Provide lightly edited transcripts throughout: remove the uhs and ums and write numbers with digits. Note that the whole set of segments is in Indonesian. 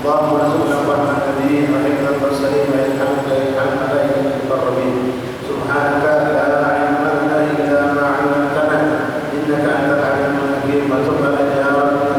اللهم ارزقنا فهم النبيين وحفظ المرسلين وإلهامك إلهام ملائكة المقربين. سبحانك لا علم لنا إلا ما علمتنا إنك أنت العليم الحكيم. وتب علينا يا رب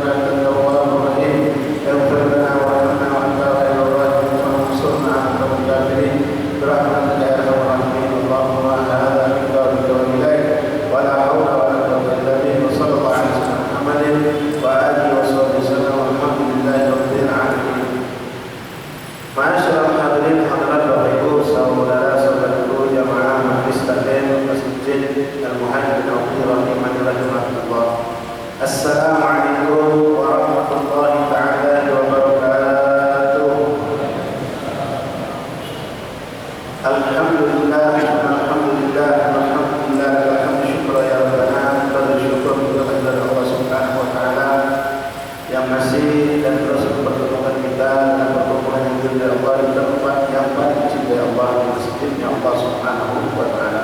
masih dan terus mempertemukan kita dengan pertemuan yang diridhai Allah di tempat yang paling dicintai Allah, di masjidnya Allah Subhanahu wa Ta'ala.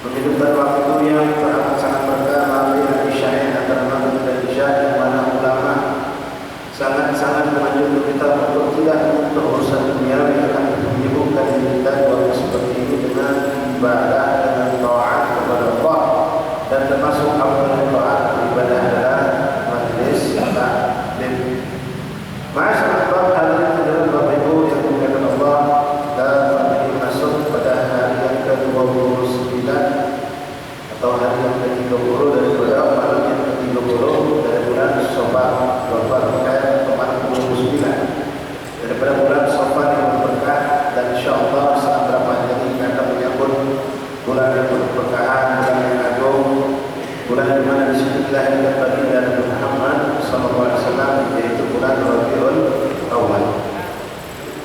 Menghidupkan waktu yang teramat sangat berkah melalui isya antara maghrib dan isya, yang mana ulama sangat-sangat menganjurkan kita untuk tidak untuk urusan dunia yang akan menyibukkan diri kita di waktu seperti ini dengan ibadah, dengan taat kepada Allah, dan termasuk amalan taat ibadah adalah majlis taklim. Masyaallah, hadirin Bapak Ibu yang dimuliakan Allah, dan ini masuk pada hari yang ke-29 atau hari yang ke-30 daripada malam yang ke-30 dari bulan Syawal 2029, daripada bulan Syawal yang berkah, dan insyaallah saat berapa hari lagi kita akan menyambut bulan yang berberkahan, bulan yang agung, bulan di mana disebutlah yang baginda Nabi Muhammad SAW, yaitu bulan Rabiul Awal.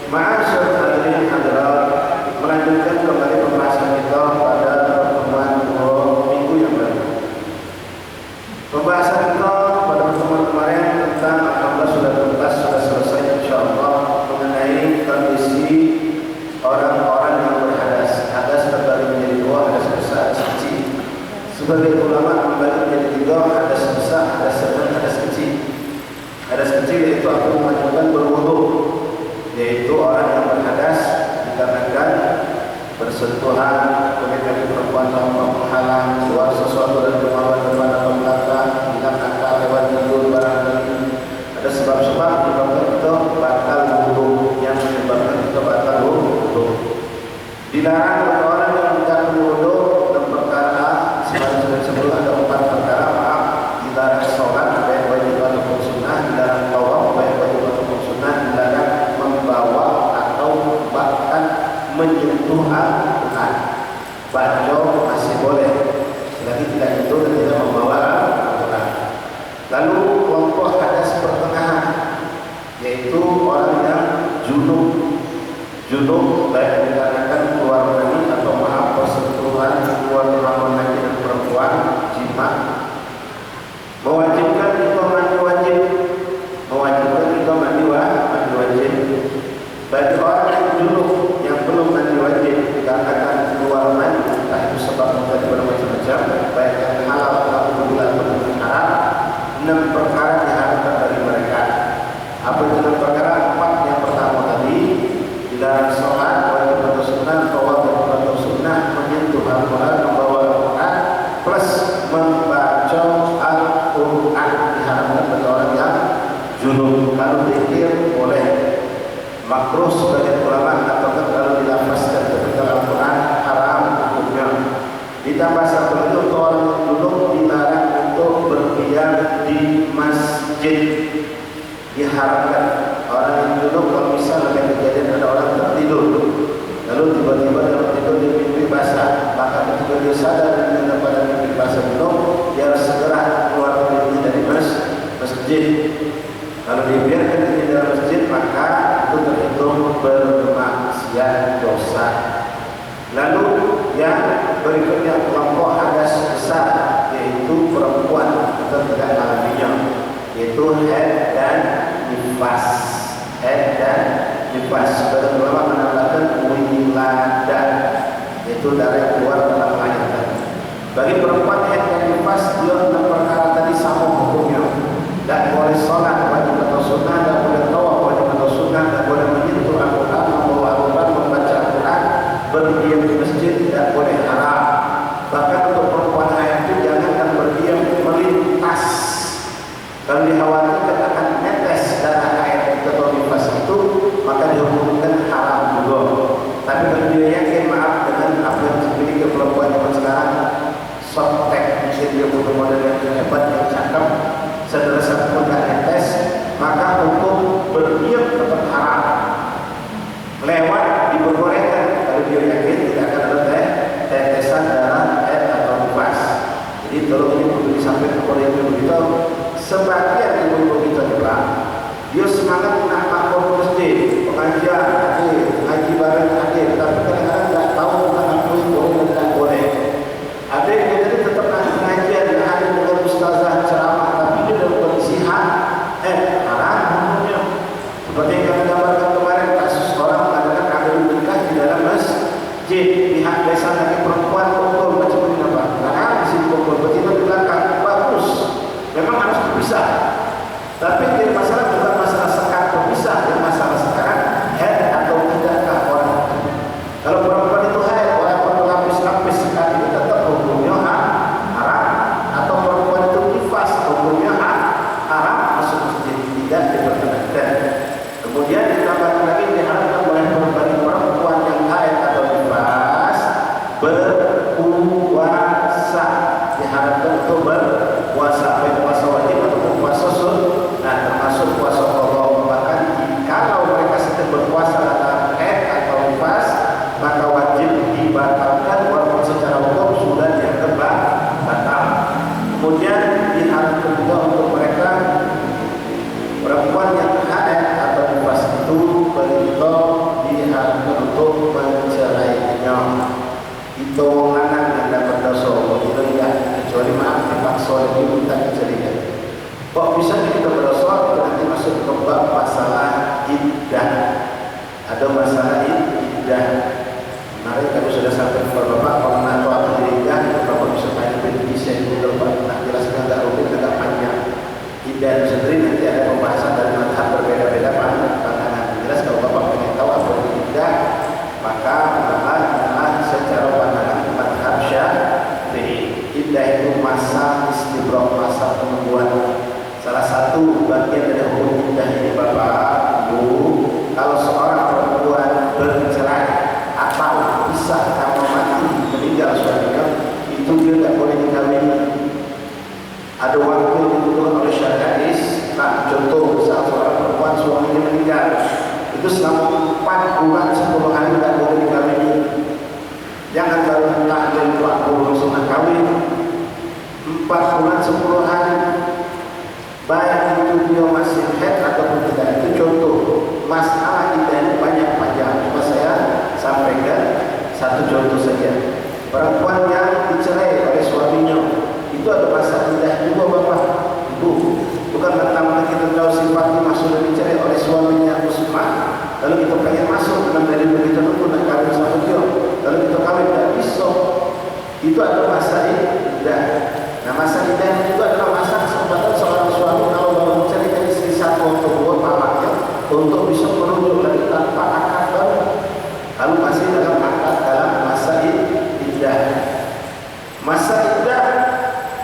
Ma'asyar hadirin hadirat, melanjutkan kembali pembahasan kita pada pertemuan minggu yang lalu. Pembahasan kita pada pertemuan kemarin tentang alhamdulillah sudah tuntas, sudah selesai insyaallah, mengenai kondisi orang-orang yang berhadas. Hadas terbagi menjadi dua, hadas besar, hadas kecil. Sebagai ulama membagi menjadi tiga, hadas besar, hadas sedang, hadas kecil. Hadas kecil yaitu aku mengajukan berwudu, yaitu orang yang berhadas dikarenakan bersentuhan kemudian perempuan tanpa menghalang, keluar sesuatu dari rumah depan atau belakang, hilang akal lewat tidur barangkali. Ada sebab-sebab menyebabkan kita batal wudu, yang menyebabkan kita batal wudu. Dilarang bagi orang yang tidak berwudu dan perkara sebelum ada 4 perkara, maaf, dilarang sholat baik wajib ataupun sunnah, dilarang tawaf baik wajib ataupun sunnah, dilarang membawa atau bahkan menyentuh Al-Quran. Baca masih boleh, selagi tidak itu dan tidak membawa Al-Quran. Lalu kelompok hadas pertengahan, yaitu orang yang junub baik dikarenakan keluar mani atau maaf persentuhan keluar rumah laki dan perempuan, jima, mewajibkan kita mandi wajib, mewajibkan kita mandi wajib. Bagi orang yang junub yang belum mandi wajib dikarenakan keluar mani, entah itu sebab menjadi bermacam-macam, baik yang halal atau bulan yang haram, 6 perkara diharamkan dari mereka. Apa itu 6 perkara? 4 yang pertama tadi, dilarang sholat wajib atau sunnah, tawaf wajib atau sunnah, menyentuh Al-Quran, membawa Al-Quran, plus membaca Al-Quran diharamkan bagi orang yang junub. Kalau zikir boleh, makruh sebagai ulama mengatakan kalau dilafazkan ketika Al-Quran haram hukumnya. Ditambah satu lagi, untuk orang yang junub dilarang untuk berdiam di masjid, diharamkan. Orang yang junub kalau misal ada kejadian ada orang tertidur, lalu tiba-tiba dalam tidur dia mimpi basah, maka ketika dia sadar dan pada mimpi basah junub, dia harus segera keluar dari masjid. Kalau dibiarkan di dalam masjid, maka itu terhitung bermaksiat dosa. Lalu yang berikutnya kelompok hadas besar, yaitu perempuan atau tidak alaminya, yaitu haid dan nifas. Haid dan nifas, sebagian ulama menambahkan wiladah, yaitu darah yang keluar dalam melahirkan. Bagi perempuan haid dan nifas, dia 6 perkara tadi sama hukumnya. Tak boleh sholat wajib atau sunnah, tak boleh tawaf wajib atau sunnah, tak boleh menyentuh Al-Quran, membawa Al-Quran, membaca Al-Quran, berdiam di masjid tidak boleh, haram. Bahkan untuk perempuan haid itu jangankan berdiam, melintas. Kalau dikhawatirkan akan netes darah haid atau nifas itu, maka dihukumkan haram juga. Tapi kalau dia yakin, maaf, dengan apa yang dimiliki perempuan zaman sekarang, softtek, mungkin dia punya model yang hebat, yang cakep, sederhana pun tak netes, maka hukum berdiam tetap haram. Lewat diperbolehkan kalau dia yakin tidak akan ada tetesan darah haid atau nifas. Jadi tolong ini perlu disampaikan kepada ibu kita. Sebagian ibu kita juga, dia semangat nak makmum masjid, pengajian hadir, ngaji bareng hadir, tapi kadang-kadang tak tahu mana pun boleh dan tak boleh. Ada yang jadi tetap nak pengajian hadir dengan ustazah ceramah, tapi dia dalam kondisi Tapi jadi masalah bukan masalah sekat berpisah, yang masalah sekarang haid atau tidakkah orang. Kalau perempuan itu haid, walaupun berlapis-lapis sekat ini tetap hukumnya haram. Atau perempuan itu nifas, hukumnya haram, masuk masjid tidak diperkenankan. Kemudian ditambahkan lagi diharapkan oleh perempuan yang haid atau nifas berpuasa, diharapkan untuk berpuasa, baik puasa wajib ataupun puasa sunnah. Nah, termasuk puasa qadha. Bahkan kalau mereka sedang berpuasa dalam haid atau nifas, maka wajib dibatalkan walaupun secara hukum sudah dianggap batal. Kemudian diharapkan juga untuk mereka perempuan yang haid atau nifas itu perintah diharapkan untuk mencerainya. Itu wong lanang yang dapat dosa, itu tidak kecuali maaf dipaksa dan minta diceraikan. Kok bisa kita berdosa? Itu nanti masuk ke bab masalah iddah. Ada masalah iddah. Mari kalau sudah sampai kepada bapak, kalau nak tahu apa iddah, bapak bisa tanya lebih bisa itu bapak nak jelaskan agak rumit, agak panjang. Iddah sendiri nanti ada pembahasan dari mazhab berbeda-beda pandangan. Jelas kalau bapak ingin tahu apa itu iddah, maka adalah secara pandangan mazhab Syafi'i. Iddah itu masa istibrak, masa penungguan. Salah satu bagian dari hukum iddah ini bapak, ibu, kalau seorang perempuan bercerai atau pisah karena mati, meninggal suaminya, itu dia tidak boleh dikawini. Ada waktu yang ditentukan oleh syariat. Nah, contoh misal seorang perempuan suaminya meninggal, itu selama 4 bulan 10 hari tidak boleh dikawini. Jangan baru takdir 40 langsung kawin. 4 bulan 10 hari, baik itu dia masih haid ataupun tidak. Itu contoh. Masalah iddah ini banyak panjang. Cuma saya sampaikan satu contoh saja. Perempuan yang dicerai oleh suaminya, itu ada masa iddah juga bapak, ibu. Bukan pertama kita tahu si Fatimah sudah dicerai oleh suaminya Usman, lalu kita pengen masuk dalam dari begitu dulu nak kawin sama dia, lalu kita kawin tidak bisa. Itu ada masa iddah. Nah, masa iddah itu adalah masa kesempatan seorang suami kalau baru menceraikan istri satu atau dua talaknya untuk bisa merujuk lagi tanpa akad baru. Lalu masih dalam akad dalam masa iddah. Masa iddah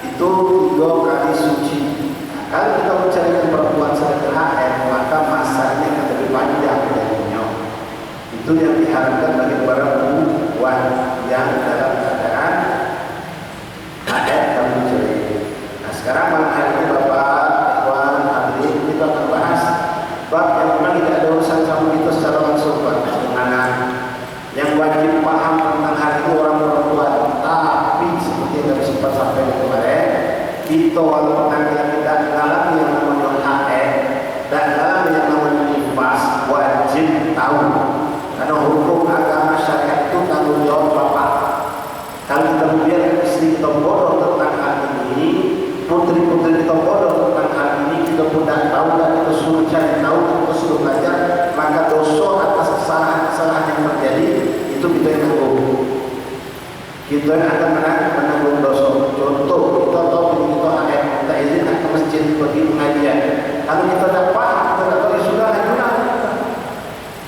itu 3 kali suci. Nah, kalau kita menceraikan perempuan sedang haid, maka masanya akan lebih panjang darinya. Itu yang diharapkan bagi para perempuan yang dalam keadaan haid dan mencerai. Nah, sekarang malam hari ini bapak, ikhwan, hadirin, kita akan bahas bab yang memang tidak ada urusan sama kita secara langsung, Pak. Dengan yang wajib paham tentang hal itu orang perempuan. Tapi seperti yang kami sempat sampaikan kemarin, kita walaupun kita dalam yang namanya haid dan dalam yang namanya nifas, wajib tahu. Karena hukum agama syariat itu tanggung jawab bapak. Kalau kita membiarkan istri kita bodoh tentang hal ini, putri-putri kita bodoh tentang hal ini, kita pun tidak tahu, dan kita suruh cari tahu, kita suruh belajar, maka dosa atas kesalahan-kesalahan yang terjadi itu kita yang tanggung. Kita yang akan menanggung dosa. Contoh, kita tahu kita haid, kita izin ke masjid pergi pengajian. Kalau kita tidak paham, kita tidak tahu, ya sudah lanjutlah.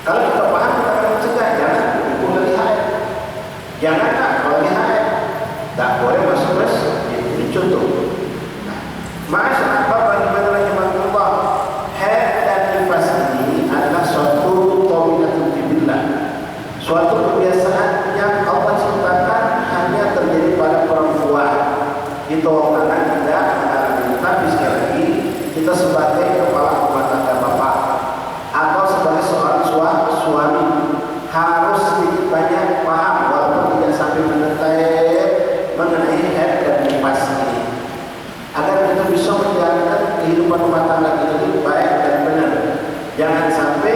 Kalau kita paham, kita akan mencegah. Jangan ibu lagi haid, jangan tak kalau lagi haid, tak boleh masuk masjid. Ini contoh. Masyaallah, Bapak Ibu rahimahullah, haid dan nifas ini adalah suatu tabiatun jibillah, suatu kebiasaan yang Allah ciptakan hanya terjadi pada perempuan. Kita orang tidak mengalami. Tapi sekali lagi, kita sebagai kepala rumah tangga bapak atau sebagai seorang suami harus sedikit banyak paham, walaupun tidak sampai mendetail mengenai haid dan nifas ini, agar kita bisa menjalankan kehidupan rumah tangga kita lebih baik dan benar. Jangan sampai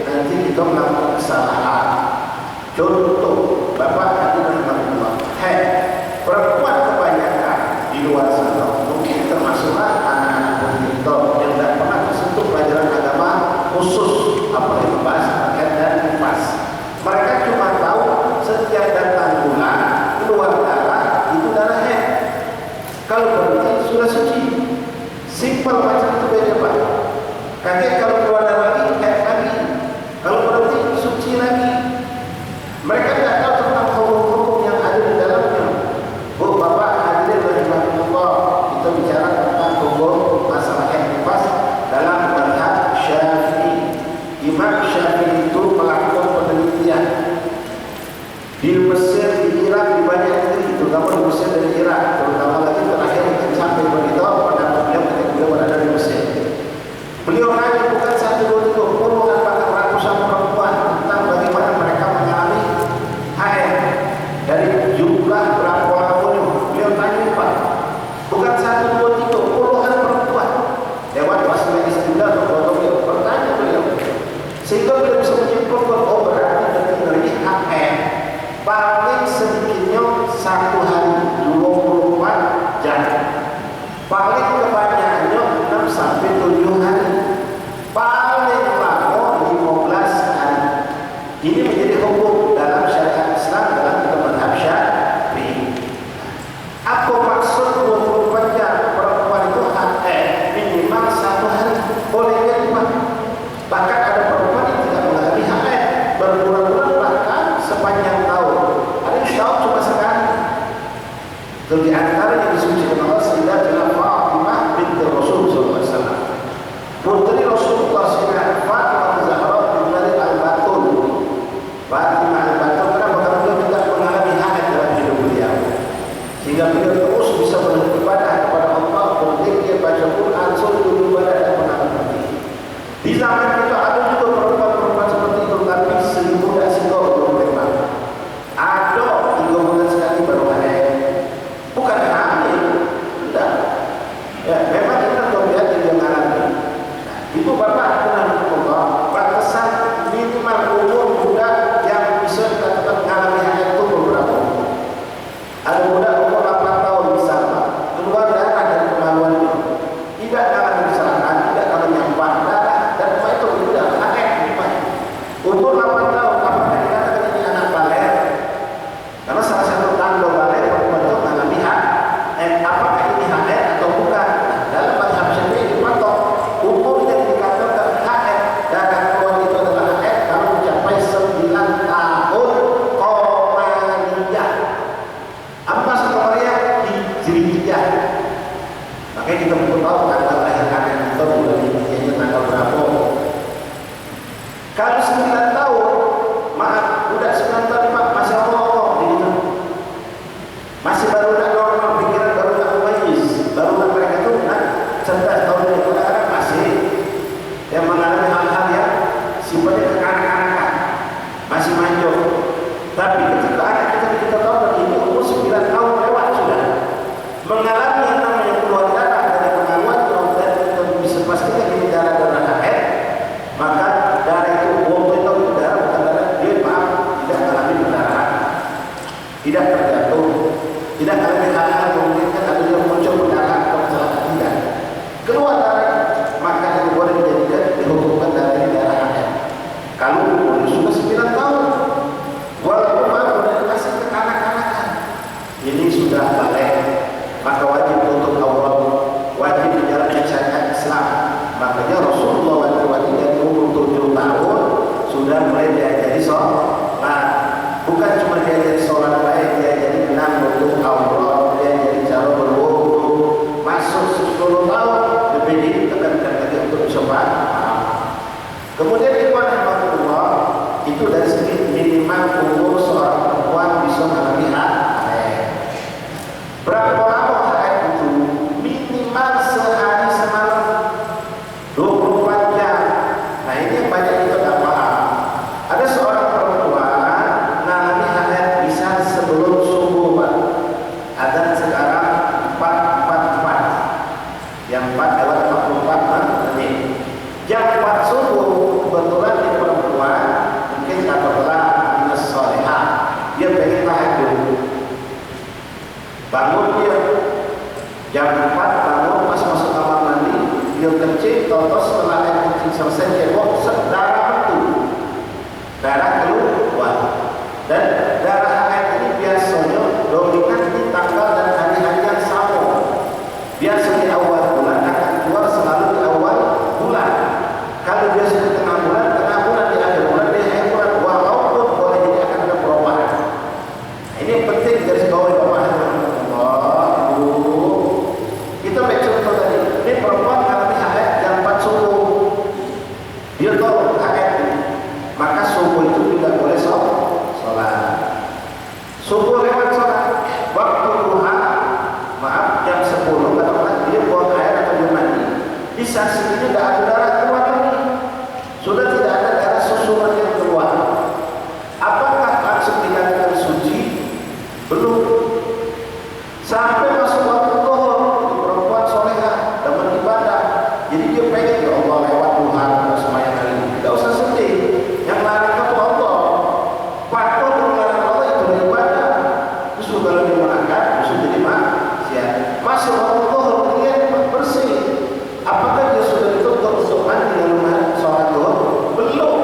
nanti kita melakukan kesalahan. Contoh, bapak hadirin rahimahullah, haid perempuan kebanyakan di luar sana, mungkin termasuklah anak-anak kita yang tidak pernah tersentuh pelajaran agama khusus apalagi membahas haid dan nifas. Mereka cuma tahu setiap datang bulan keluar darah itu darah haid. Kalau berarti sudah suci. Simpel macam itu beda, Pak. Beliau nanya bukan satu dua tiga, puluhan bahkan ratusan perempuan tentang bagaimana mereka mengalami haid. Dari jumlah berapa lamanya beliau tanya Pak, bukan satu dua tiga, puluhan perempuan lewat wasilah istilah atau beliau bertanya beliau, sehingga beliau bisa menyimpulkan oh berarti benar ini haid paling sedikitnya 1 hari 24 jam, paling kebanyakannya 6 sampai 7 hari, paling lama 15 hari. Ini menjadi hukum dalam syariat Islam dalam mazhab Syafi'i. Apa maksud 24 jam? Perempuan itu haid minimal 1 hari, boleh jadi bahkan ada perempuan yang tidak mengalami haid berbulan-bulan bahkan sepanjang tahun. Ada yang tahun cuma sekali. Itu di antara yang disucikan Allah Sayyidatina Fatimah binti Rasul SAW, putri Rasulullah Sayyidatina Fatimah Zahra binti Al-Batul. Fatimah Al-Batul kenapa? Karena beliau tidak mengalami haid dalam hidup beliau, sehingga beliau terus bisa beribadah kepada Allah, berzikir, baca Quran, sujud ibadah dan menanggapi. Di zaman kita ada juga perempuan-perempuan seperti itu, tapi seribu dan singkau belum memang. Ada 3 bulan sekali baru haid. Bukan hamil, tidak. Ya, memang kita terlihat dia mengalami. Nah, itu Bapak benar Allah, batasan minimal umur budak yang bisa dikatakan mengalami haid itu beberapa. Ada budak umur 8 tahun misalnya, keluar darah dari kemaluannya, tidak mengalami kesalahan, tidak mengalami nyampah darah, dan semua itu tidak haid. Umur 8 tahun, apakah dikatakan ini anak baler? Karena salah satu tanda baler perempuan itu mengalami haid. Apakah ini haid atau bukan? Nah, dalam mazhab Syafi'i dipatok umur yang dikatakan haid darah keluar itu adalah haid kalau mencapai 9 tahun qamariyah. Apa qamariyah? Hijriyah. Makanya kita perlu tahu tanggal lahir anak itu bulan ini tanggal berapa. Kalau 9 tahun, maaf, udah 9 tahun Pak, masih ngomong begitu. Masih baru nak normal, pikiran baru nak mumayyiz, baru nak mereka itu nak cerdas tahun ini. Kadang-kadang masih yang mengalami hal-hal yang sifatnya kekanak-kanakan, masih manjur. Tapi ketika anak kita tahu begini umur 9 tahun lewat sudah mengalami yang namanya keluar darah dari kemaluan, dan kita bisa pastikan ini darah-darah haid, maka darah itu itu darah bukan darah dia maaf tidak mengalami pendarahan, tidak terjatuh, tidak mengalami hal-hal yang memungkinkan ada yang muncul pendarahan atau kecelakaan, tidak keluar darah, maka itu boleh dijadikan dihukumkan darah ini darah haid. Kalau umur sudah 9 tahun, walaupun sudah masih kekanak-kanakan, ini sudah balik, maka wajib untuk aurat, wajib menjalankan syariat Islam. Makanya Rasulullah waktu dari umur 7 tahun sudah mulai diajari sholat. Bukan cuma diajari sholat baik, diajari menang untuk aurat, diajari cara berwudu. Masuk 10 tahun lebih ditekankan lagi untuk sholat. Kemudian ikhwan rahmatullah, itu dari segi minimal umur seorang perempuan bisa mengalami haid. Berapa lama haid itu? Minimal sehari semalam, 24 jam. Nah ini yang banyak kita tak paham. Ada seorang perempuan mengalami haid bisa sebelum subuh Pak. Ada sekarang 4:44, yang 4:44 menit. Jam 4 subuh kebetulan di perempuan mungkin katakanlah minus solehah, dia pengen haid dulu. Bangun dia jam 4, bangun pas masuk kamar mandi, dia kencing, toto setelah air kencing selesai cebok, darah betul, darah keluar. Dan darah haid ini biasanya dominan di tanggal dan hari-hari yang sama. Biasa di awal bulan akan keluar selalu di awal bulan. Kalau biasa di tengah bulan di akhir bulan, di akhir bulan, walaupun boleh jadi akan ada perubahan. Ini penting garis bawah Bapak. Kita baca contoh tadi, ini perempuan mengalami haid jam 4 subuh, dia tahu haid, maka subuh itu tidak boleh sholat. saksi ini tidak ada darah keluar lagi, sudah tidak ada darah susunan yang keluar. Apakah langsung dikatakan suci? Belum. Sampai masuk waktu zuhur, perempuan solehah dan beribadah, jadi dia pengen, ya Allah lewat Tuhan semayang hari ini, tidak usah sedih. Yang larang itu Allah, patuh dengan larang Allah itu beribadah. Justru kalau dia melanggar, justru jadi maksiat. Masuk waktu zuhur, dia bersih. Apakah dia sudah ditutup untuk mandi dalam sholat zuhur? Belum.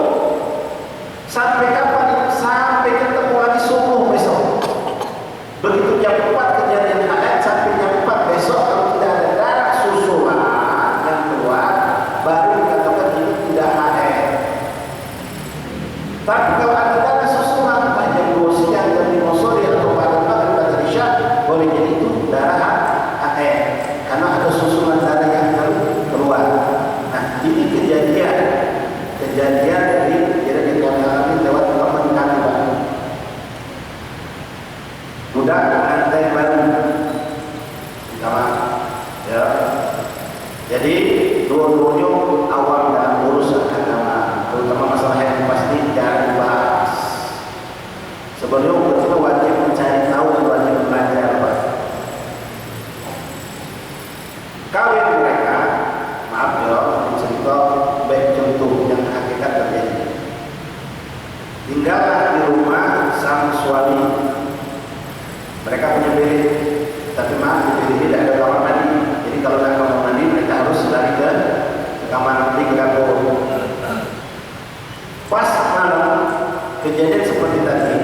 Sampai kapan? Sampai ketemu lagi subuh besok. Begitu jam 4 kejadian haid, sampai jam 4 besok kalau tidak ada darah susulan yang keluar, baru dikatakan ini tidak haid. Tapi kalau ada darah susulan jam 2 siang, jam 5 sore atau pada maghrib atau isya, boleh jadi itu darah haid karena ada susulan darah yang keluar. Nah, ini kejadian dari kami alami lewat teman kami Pak. Budak lantai baru sama ya. Jadi dua-duanya awam dalam urusan agama, terutama masalah yang pasti jangan dibahas. Sebelum kita wajib mencari tahu dan wajib belajar Pak. Kawin mereka, maaf ya, cerita baik contoh yang hakikat terjadi. Tinggallah di rumah sang suami. Mereka punya bilik, tapi maaf di bilik tidak ada kamar mandi. Jadi kalau nak kamar mandi mereka harus lari ke kamar mandi ke dapur. Pas malam kejadian seperti tadi,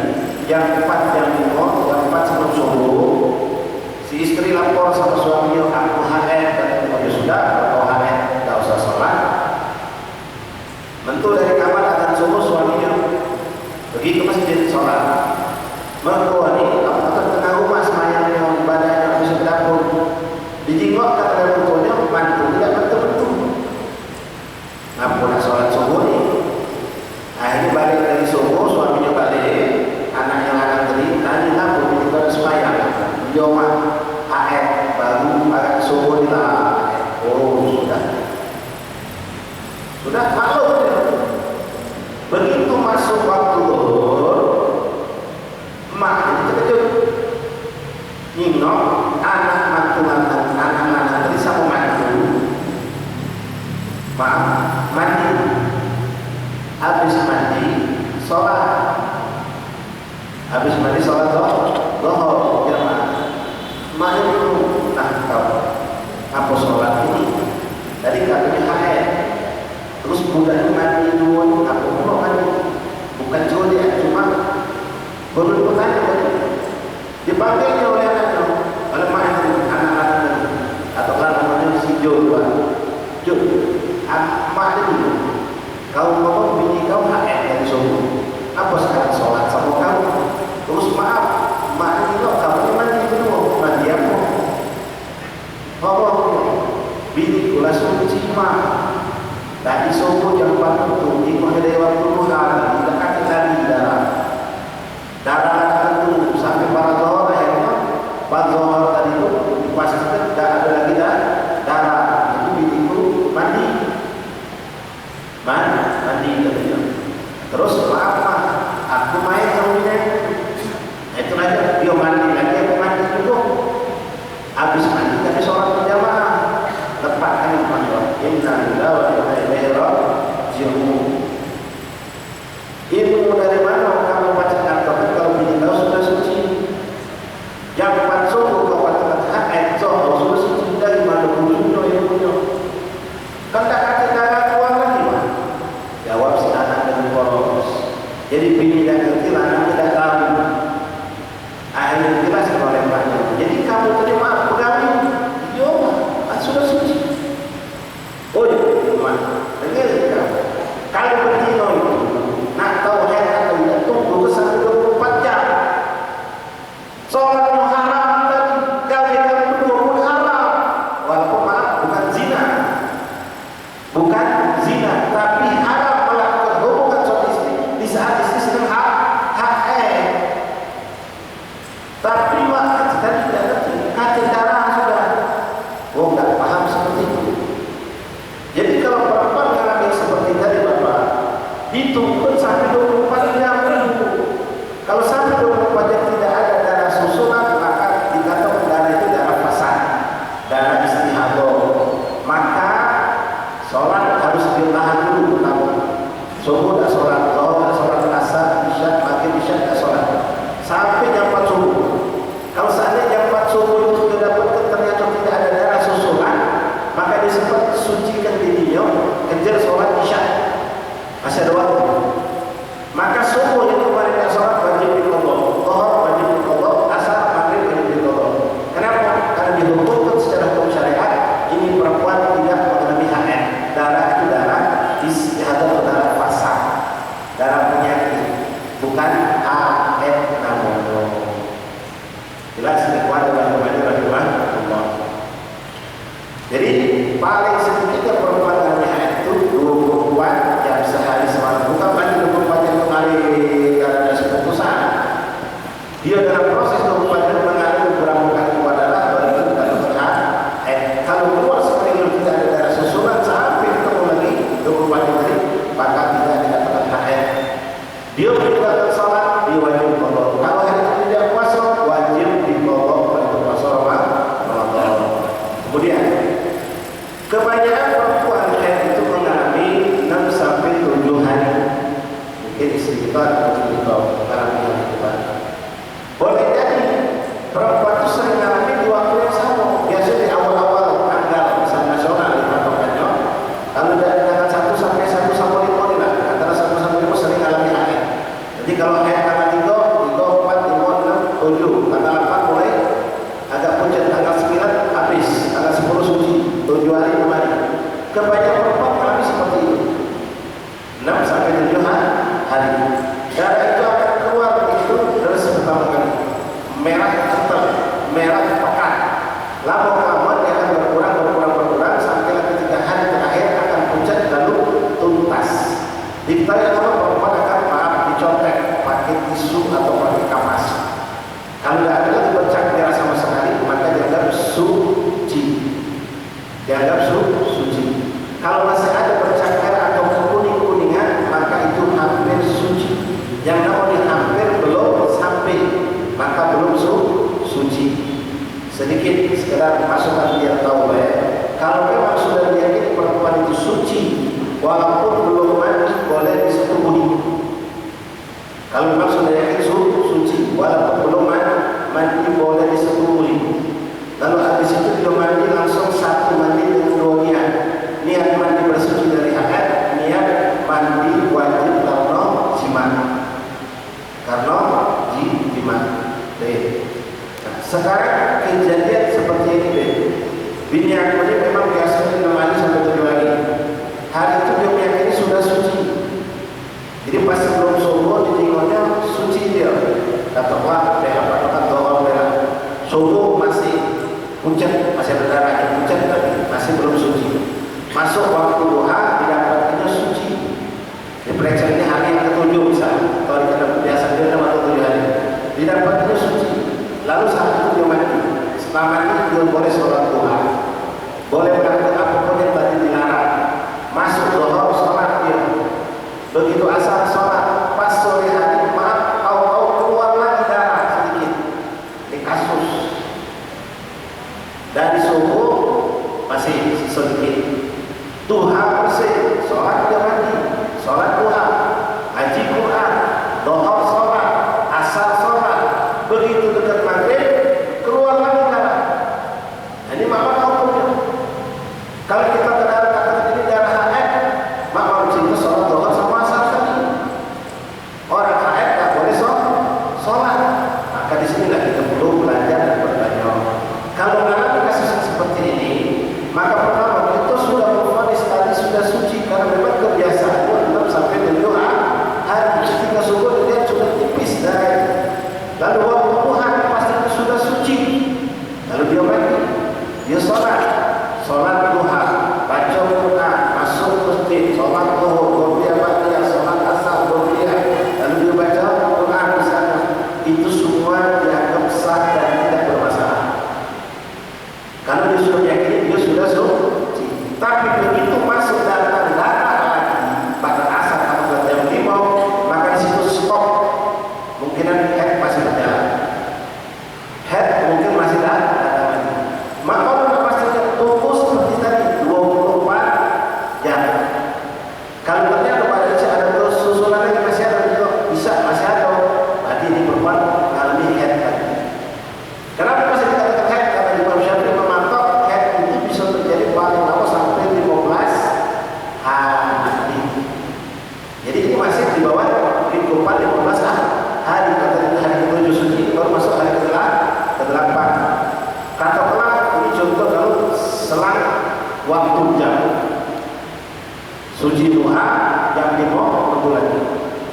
jam 4 jam 5, jam 4 sebelum subuh, si istri lapor sama suaminya, aku haid, dan ya sudah, kalau haid tidak usah sholat. Mentu dari kamar akan subuh suaminya pergi ke masjid sholat. Mertua ini apakah tengah rumah semayang yang ibadahnya habis ke dapur, dijengok kata mertuanya, mantu tidak betul-betul ngapain nak sholat subuh ni. Akhirnya balik dari subuh, suaminya balik, anak yang akan tadi tanya ngapain kita semayang, dia mah haid baru agak subuh ni lah. Oh sudah maklum ya. Begitu masuk waktu zuhur, mak jadi terkejut. Nino, anak tadi sama mantu, maaf, mandi. Habis mandi, sholat. Habis mandi sholat zuhur, jamaah. Mak itu, nah kau, apa sholat ini? Tadi katanya haid. Terus budaknya mandi dulu, apa mau mandi? Bukan cuma dia, cuma baru bertanya. Dipanggilnya oleh anaknya, oleh anak-anak atau kan namanya si Jo, Jo, mak ini, kau ngomong bini kau haid dari subuh, apa sekarang sholat sama kau? Terus maaf, mak ini kok kamu mandi dulu, mandi apa? Oh, bini kula suci mak. Tadi subuh jam 4 itu, ikut dari waktu Tuhan, tidak kaki tadi darah tertentu sampai para zuhur, akhirnya pada zuhur tadi itu dipastikan tidak ada lagi darah. Itu itu mandi katanya. Terus maaf mak, aku main sama dia. Itu aja dia mandi lagi, aku mandi dulu. Habis mandi tapi sholat berjamaah. Tepat kan inna lillahi wa inna ilaihi raji'un. Ilmu dari mana kamu bacakan kalau bini kau sudah suci? Jam 4 subuh kau katakan haid, zuhur sudah suci, dari mana ilmunya? Kan tak kata darah keluar lagi Pak? Jawab si anak dengan poros. Jadi bini dan ngerti, anak tidak tahu. Akhirnya dijelaskan oleh paknya. Jadi kamu terima pegawai? Yo, sudah suci. Oh iya, dengar kamu. Kalau berzina itu nak tahu haid atau tidak, tunggu sampai 24 jam. Sholat haram tadi, kawin kamu 20 haram. Walaupun maaf bukan zina, bukan dituntut sampai 24 jam. Kalau sampai 24 jam tidak ada darah susulan, maka dikatakan darah itu darah fasad, darah istihadah. Maka sholat harus ditahan dulu pertama. Subuh tidak sholat, zuhur tidak sholat, asar, isya, maghrib, isya tidak sholat sampai jam 4 subuh. Kalau seandainya jam 4 subuh itu didapatkan ternyata tidak ada darah susulan, maka dia sempat sucikan dirinya, kejar sholat isya, masih ada waktu. Maka subuh yang kemarin tidak sholat wajib diqadha, zuhur wajib diqadha, asar, maghrib wajib diqadha. Kenapa? Karena dihukumkan secara hukum syariat ini perempuan tidak mengalami haid. Darah itu darah istihadah atau darah fasad, darah penyakit, bukan haid namanya. Jelas ikhwan dan rahimahullah. Jadi paling sedikitnya perempuan mengalami haid itu 24 jam sehari semalam, bukan mandi 24 jam kembali karena ada keputusan. Dia dalam proses 24 jam mengalami beberapa kali keluar darah baru itu tidak haid. Kalau keluar seperti itu tidak ada darah susulan sampai ketemu lagi 24 jam tadi, maka tidak dikatakan haid. Dia meninggalkan salat, dia wajib qadha. Kalau hari itu tidak puasa, wajib diqadha pada puasa Ramadan. Kemudian kebanyakan perempuan haid itu mengalami 6 sampai 7 hari. Mungkin istri kita atau kita mengalami hal itu. Boleh jadi perempuan itu sering mengalami di waktu yang sama. Biasanya di awal-awal tanggal misalnya nasional dipatokannya. Kalau dari tanggal 1 sampai 1 sampai 5 ini lah, antara 1 sampai 5 sering mengalami haid. Jadi kalau haid tanggal 3, 4, 5, 6, 7, tanggal 8 mulai agak pucat, tanggal 9 habis, tanggal 10 suci, 7 hari kembali. Kebanyakan perempuan mengalami seperti itu, 6 sampai 7 hari. Darah itu akan keluar begitu terus pertama kali merah kental, merah pekat. Lama-lama dia akan berkurang sampai ketika hari terakhir akan pucat lalu tuntas. Diketahui apa perempuan akan dicontek pakai tisu atau pakai kapas. Kalau tidak ada lagi bercak merah sama sekali, maka dianggap suci. Kalau masih ada bercak merah atau kuning-kuningan, maka itu hampir suci. Yang namanya hampir belum sampai, maka belum suci. Sedikit sekedar masukan biar tahu ya. Kalau memang sudah diyakini perempuan itu suci, walaupun belum mandi boleh disetubuhi. Kalau memang sudah yakin suci, walaupun belum mandi boleh disetubuhi. Lalu habis itu dia mandi langsung satu mandi dengan 2 niat. Niat mandi bersuci dari haid, niat mandi wajib karena jima. Nah, sekarang kejadian seperti ini deh. Bini aku ini memang biasanya 6 hari sampai 7 hari. Hari itu dia meyakini sudah suci. Jadi pas sebelum subuh ditengoknya suci dia. Katakanlah apa doa merah. Subuh masih pucat, masih ada darah, pucat lagi, masih belum suci. Masuk waktu duha didapatkannya suci. Diperiksa ini hari yang ke-7 misalnya. Kalau dikatakan biasa dia ada waktu 7 hari. Didapatkannya suci. Lalu saat itu dia mandi. Setelah mandi dia boleh sholat duha. Boleh melakukan apapun yang tadi dilarang. Masuk zuhur sholat dia. Begitu asar sholat. Pas sore hari maaf tahu-tahu keluar lagi darah sedikit di kasus. Dari subuh masih sedikit. Duha bersih, sholat dia mandi, sholat duha, haji Quran, zuhur sholat, asar sholat. Begitu dekat maghrib keluar lagi darah. Ini maka hukumnya. Kalau kita katakan ini darah haid, maka harus itu sholat zuhur sama asar tadi. Orang haid tak boleh sholat. Maka di sinilah kita perlu belajar dan bertanya. Kalau mengalami kasus seperti ini, maka pertama kita sudah berfonis tadi sudah Suci duha jam 5 bulan.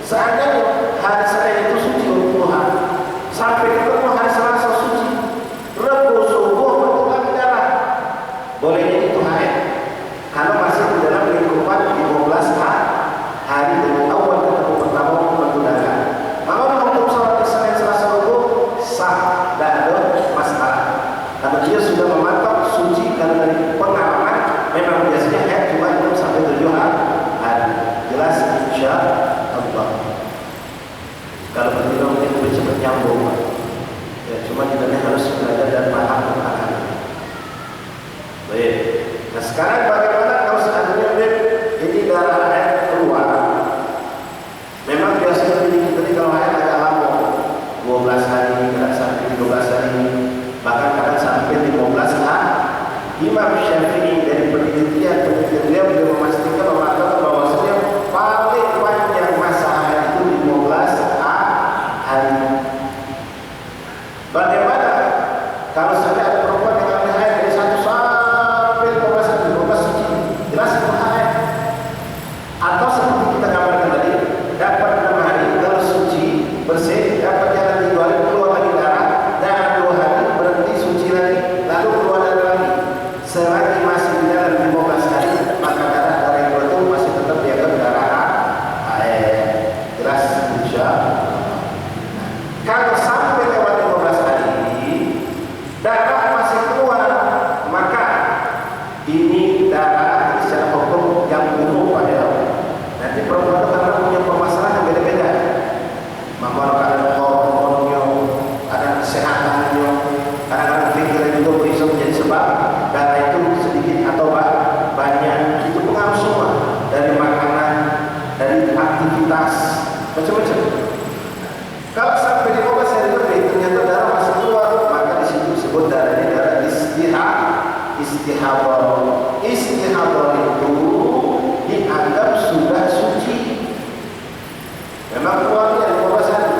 Seandainya hari Senin itu suci untuk duha, sampai ketemu hari Selasa suci, Rabu subuh bertukar darah, bolehnya itu haid. Kalau masih di dalam lingkupan 15 hari dari awal ketemu pertama berdarah. Kalau untuk sholat Senin Selasa Rabu sah, tidak ada masalah. Kalau dia sudah memantap suci karena dari pengalaman, memang biasanya haid cuma 6 sampai 7 hari. Jelas insya Allah. Kalau begitu mungkin cepat nyambung. Ya, cuma kita harus belajar dan paham tentang baik. Nah sekarang bagaimana kalau seandainya ini darah haid keluar? Memang biasanya ini kalau haid agak lama, 12 hari, kadang sampai 13 hari, bahkan kadang sampai 15 hari. Imam Syafi'i dari penelitian beliau memastikan bahwasanya paling panjang masa haid itu 15 hari. Bagaimana kalau saja ada perempuan yang ambil haid dari 1 sampai 15 hari, 15 suci, jelas itu haid. Atau seperti kita gambarkan tadi, dapat 6 hari kalau suci bersih, dapat jalan 3 hari keluar lagi darah, dan 2 hari berhenti suci lagi, lalu keluar darah lagi. Selagi masih di dalam 15 hari, maka darah yang itu masih tetap dianggap darah haid. Jelas insya Allah. Kalau sampai lewat 15 hari darah masih keluar, maka ini darah secara hukum yang umum padahal. Nanti perempuan itu karena punya permasalahan yang beda-beda. Maka ada hormonnya, ada kesehatannya, kadang-kadang pikiran juga bisa menjadi sebab darah itu sedikit atau banyak. Itu pengaruh semua, dari makanan, dari aktivitas, macam-macam. Kalau sampai 15 hari lebih ternyata darah masih keluar, maka di situ disebut darahnya darah istihadah. Istihadah itu dianggap sudah suci. Memang keluarnya 15 hari.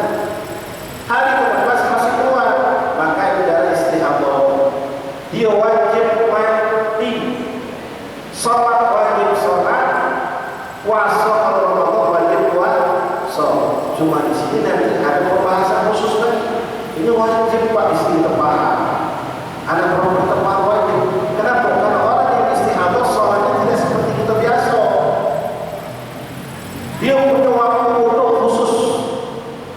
Hari ke-15 masih keluar, maka itu darah istihadah. Dia wajib mandi, sholat wajib sholat, puasa kalau Ramadan wajib puasa. Cuma di sini nanti ada pembahasan khusus lagi. Ini wajib Pak istri tepat. Ada perempuan tepat wajib. Kenapa? Karena orang yang istihadah sholatnya tidak seperti kita biasa. Dia punya waktu wudhu khusus.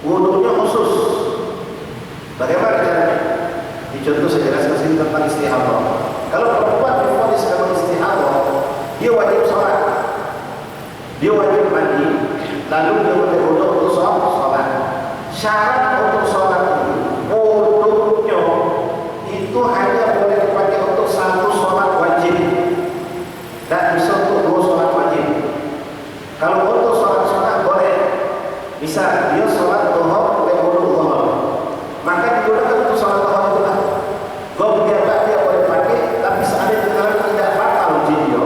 Wudhunya khusus. Bagaimana caranya? Di contoh saya jelaskan sini tentang istihadah. Kalau perempuan divonis dengan istihadah, dia wajib sholat, dia wajib mandi, lalu dia boleh wudhu untuk sholat. Syarat untuk sholat ini, wudhunya itu hanya boleh dipakai untuk 1 sholat wajib, dan bisa untuk 2 sholat wajib. Kalau untuk sholat boleh, bisa dia sholat duha boleh wudhu duha, maka digunakan untuk sholat duha itu lah. Biarlah dia boleh pakai, tapi seandainya tidak batal dia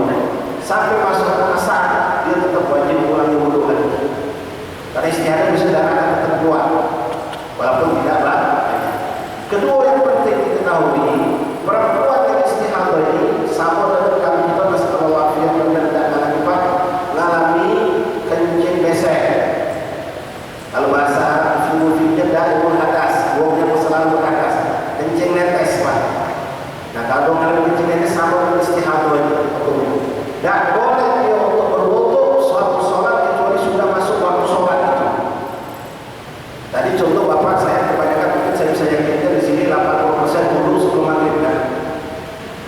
sampai masuk asar, dia tetap wajib ulangi wudhu lagi. Karena istihadah bisa darah tetap keluar, walaupun tidak banyak. Kedua yang penting diketahui, perempuan yang istihadah ini sama dengan kami kita masalah wafat dan tidak mengalami kencing besek. Kalau bahasa filosofinya dari hadas, buangnya selalu hadas, kencing netes Pak. Nah kalau mengalami kencing netes sama dengan istihadah itu. Dan boleh dia untuk berwudu suatu sholat kecuali sudah masuk waktu sholat itu. Tadi contoh Bapak saya kebanyakan mungkin saya bisa yakinkan di sini 80% wudu sebelum maghrib kan.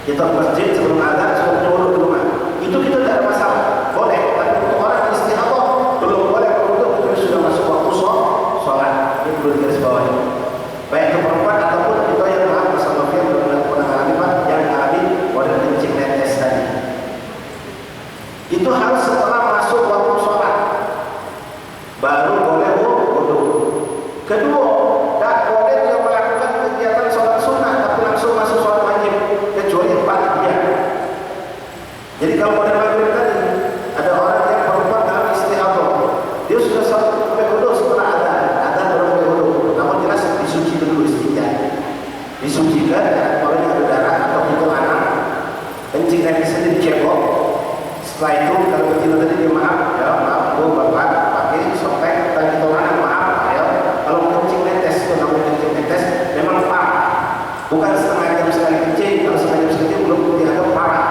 Kita ke masjid sebelum azan sebelum wudu di rumah. Itu kita tidak ada masalah, boleh. Tapi untuk orang istihadah belum boleh berwudu kecuali sudah masuk waktu sholat. Ini perlu digarisbawahi. Baik itu perempuan ataupun kita yang masalah yang belum pernah mengalami yang mengalami model kencing netes tadi. Itu harus setelah masuk waktu sholat baru boleh wudu. Kedua, tak boleh dia melakukan kegiatan sholat sunnah tapi langsung masuk sholat wajib kecuali 4 dia. Jadi kalau pada maghrib tadi ada orang yang perempuan dalam istihadah, dia sudah sampai wudu setelah azan baru boleh wudu. Namun jelas disuci dulu istinya, disucikan kalau ada darah atau itu anak kencing dari sendiri cebok. Setelah itu kalau betina tadi dia maaf ya, maaf bu bapak pakai sopek tadi orang maaf ya. Kalau kencing netes itu namanya kencing netes memang parah, bukan setengah jam sekali kencing. Kalau setengah jam sekali belum dianggap parah.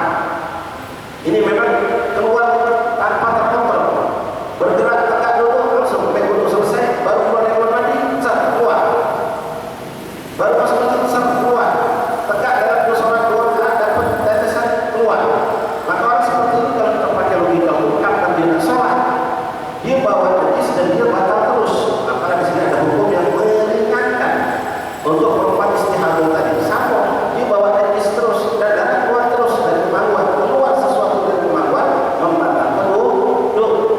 Ini memang keluar tanpa terkontrol, bergerak tegak dulu langsung sampai dulu selesai, baru keluar dari kamar mandi, keluar, baru masuk masjid keluar, tegak dalam sholat keluar dapat tetesan keluar. Maka orang seperti ini kalau kita pakai logika lengkap dan dia sholat, dia bawa najis dan dia batal terus. Apalagi di sini ada hukum yang meringankan untuk perempuan istihadah tadi. Sama, dia bawa najis terus dan darah keluar terus dari kemaluan, keluar sesuatu dari kemaluan membatalkan wudhu.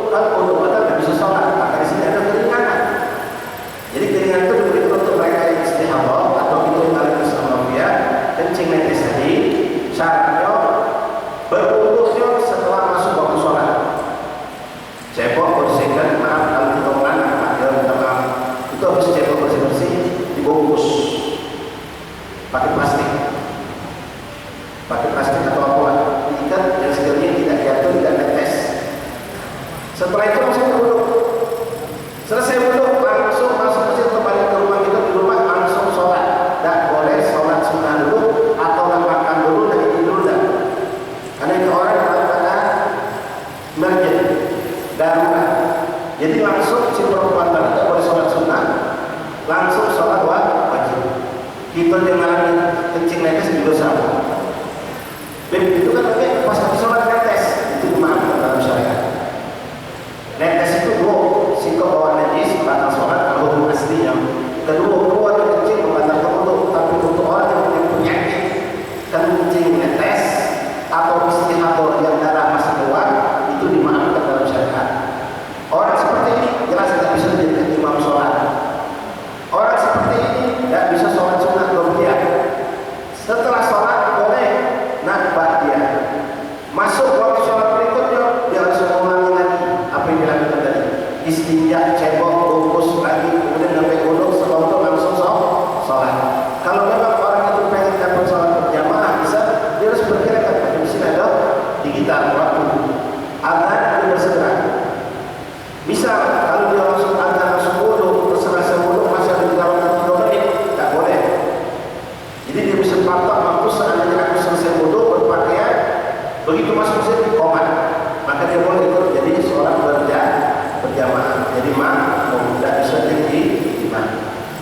Kalau wudhu batal tidak bisa sholat. Maka di sini ada keringanan. Jadi keringanan itu diberikan untuk mereka yang istihadah atau itu yang kalian Islamofia, kencing netes tadi. Syaratnya berwudhu setelah masuk waktu sholat. Cebok bersihkan, maaf kalau kita anak minta maaf, itu harus cebok bersih-bersih dibungkus pakai plastik atau apa, ikat yang sekiranya tidak jatuh, tidak netes. Setelah itu langsung berwudhu. Selesai wudhu langsung masuk masjid, kembali ke rumah kita, di rumah langsung sholat. Tidak boleh sholat sunnah dulu atau makan dulu dan ini dulu dah. Karena itu orang dalam keadaan merjid darurat. Jadi langsung si perempuan tadi tidak boleh sholat sunnah, langsung sholat wajib. Kita dengan kencing netes juga sama. Itu kan pas habis sholat netes, itu dimaafkan dalam syariat. Netes itu dua, sikap bawa najis batal sholat kalau hukum aslinya. Kedua, keluar dari kencing membatalkan wudhu. Tapi untuk orang yang punya penyakit kencing netes atau istihadah yang darah masih keluar, itu dimaafkan dalam syariat. Orang seperti ini jelas tidak bisa menjadi imam sholat. Orang seperti ini tidak bisa sholat sunnah dia. Setelah sholat boleh nakbah dia. Masuk waktu sholat berikutnya dia harus mengulangi lagi apa yang dilakukan tadi. Istinja, cebok, bungkus lagi, kemudian sampai wudhu, setelah itu langsung sholat. Kalau memang orang itu pengen dapat sholat berjamaah bisa, dia harus berkirakan di sini ada digital waktu agar dia bersegera. Bisa kalau dia langsung antara langsung wudhu, selesai wudhu masih ada di dalam 3 menit, tak boleh. Jadi dia bisa patok waktu seandainya aku selesai wudhu berpakaian, begitu masuk masjid komat, maka dia boleh ikut jadi sholat berjamaah. Jadi tidak bisa jadi imam.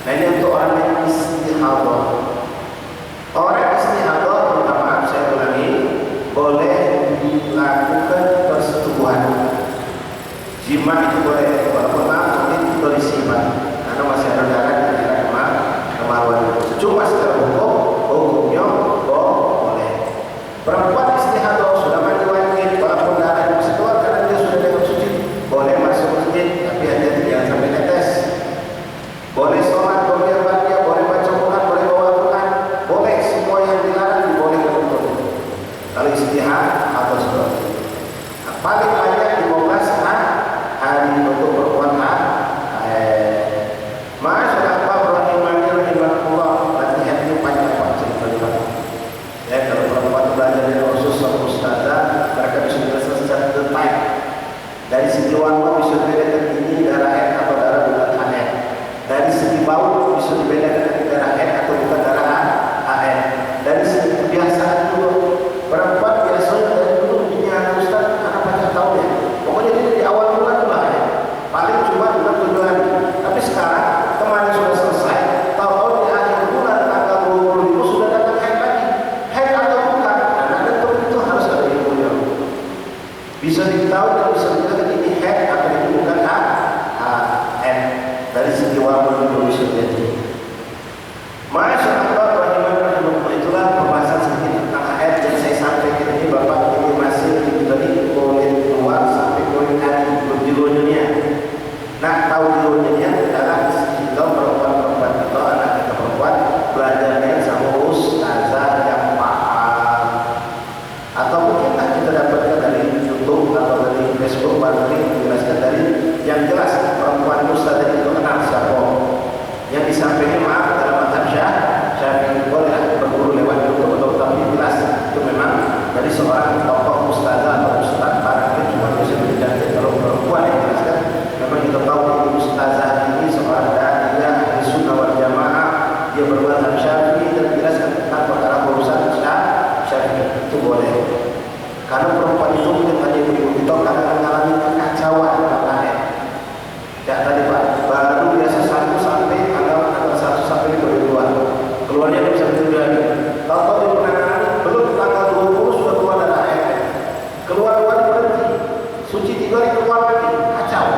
Nah ini untuk orang yang istihadah. Orang istihadah, minta maaf saya ulangi, boleh dilakukan persetubuhan. Jima itu boleh, walaupun mungkin itu disifat karena masih ada darah di daerah kemaluan. Cuma secara hukumnya boleh. Perempuan istihadah sudah mandi wajib, walaupun darah masih keluar karena dia sudah dianggap suci, boleh masuk masjid, tapi hati-hati jangan sampai netes. Boleh sholat, boleh baca, boleh baca Quran, boleh bawa Quran, boleh semua yang dilarang dibolehkan untuk kalau istihadah atau seperti itu. Nah, paling banyak 15 hari untuk perempuan masyarakat rahimahullah, latihan ini panjang ya. Kalau perempuan belajar dari khusus sama ustazah, mereka bisa jelaskan secara detail dari segi warna bisa dibedakan ini darah haid atau darah bukan haid, dari segi bau bisa dibedakan darah haid atau bukan darah haid, dari segi kebiasaan dulu perempuan biasanya dari dulu punya ustaz anak banyak tahu ya, pokoknya ini di awal bulan lah ya, paling cuma 7 hari. Tapi sekarang kemarin sudah selesai, tahu-tahu di akhir bulan tanggal 25 sudah datang haid lagi, haid atau bukan. Nah tentu itu harus ada ilmunya, bisa diketahui dan bisa dikatakan ini haid atau ini bukan haid dari segi warna dulu bisa jadi. Masyaallah rahimahullah, itulah pembahasan sedikit tentang haid yang saya sampaikan ini. Bapak ini masih dari poin 2 sampai poin judulnya. Nah, tahu judulnya adalah kita perempuan-perempuan kita, anak kita perempuan belajarnya sama ustazah yang paham, atau mungkin kita dapatkan dari YouTube atau dari Facebook baru ini menjelaskan suci 3 hari keluar lagi, kacau.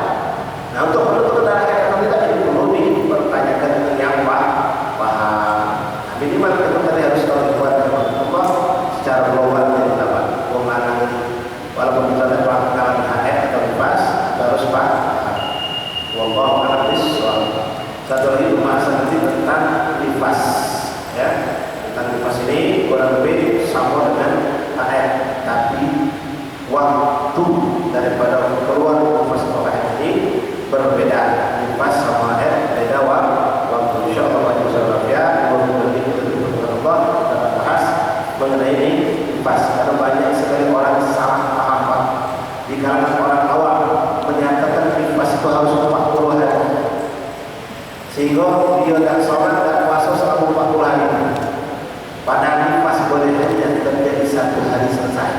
Nah untuk menutup darah haid tadi perlu dipertanyakan dengan yang paham. Nah, minimal kita tadi harus tahu keluar Allah secara global dari dapat lanang ini. Walaupun kita ada pengalaman haid atau nifas, kita harus paham. Wallahu a'lam bishawab. Satu lagi pembahasan nanti tentang nifas, ya. Tentang nifas ini kurang lebih sama dengan haid, tapi waktu daripada keluar nifas atau haid ini berbeda. Nifas sama haid beda waktu. Insyaallah ya, Allah kita bahas mengenai ini nifas karena banyak sekali orang salah paham di kalangan orang awam menyatakan nifas itu harus 40 hari sehingga dia tak sholat dan puasa selama 40 hari. Padahal nifas boleh hanya terjadi 1 hari selesai,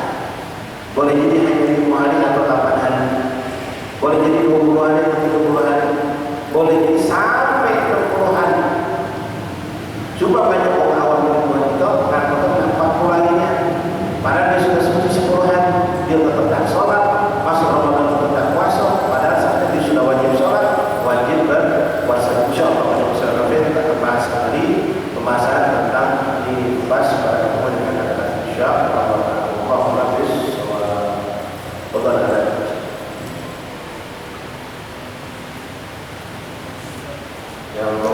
boleh jadi hanya 5 hari atau 8 hari, boleh jadi 20 hari atau 30 hari, boleh jadi sampai 60 hari. Coba banyak orang awam membuat itu karena 40 harinya, padahal dia sudah suci 10 hari, dia tetap tak sholat, masuk Ramadan tetap tak puasa, padahal saat dia sudah wajib sholat, wajib berpuasa. Insyaallah pada kesempatan kita akan bahas kembali pembahasan tentang nifas pada pertemuan yang akan datang. Insyaallah Allah ya Allah.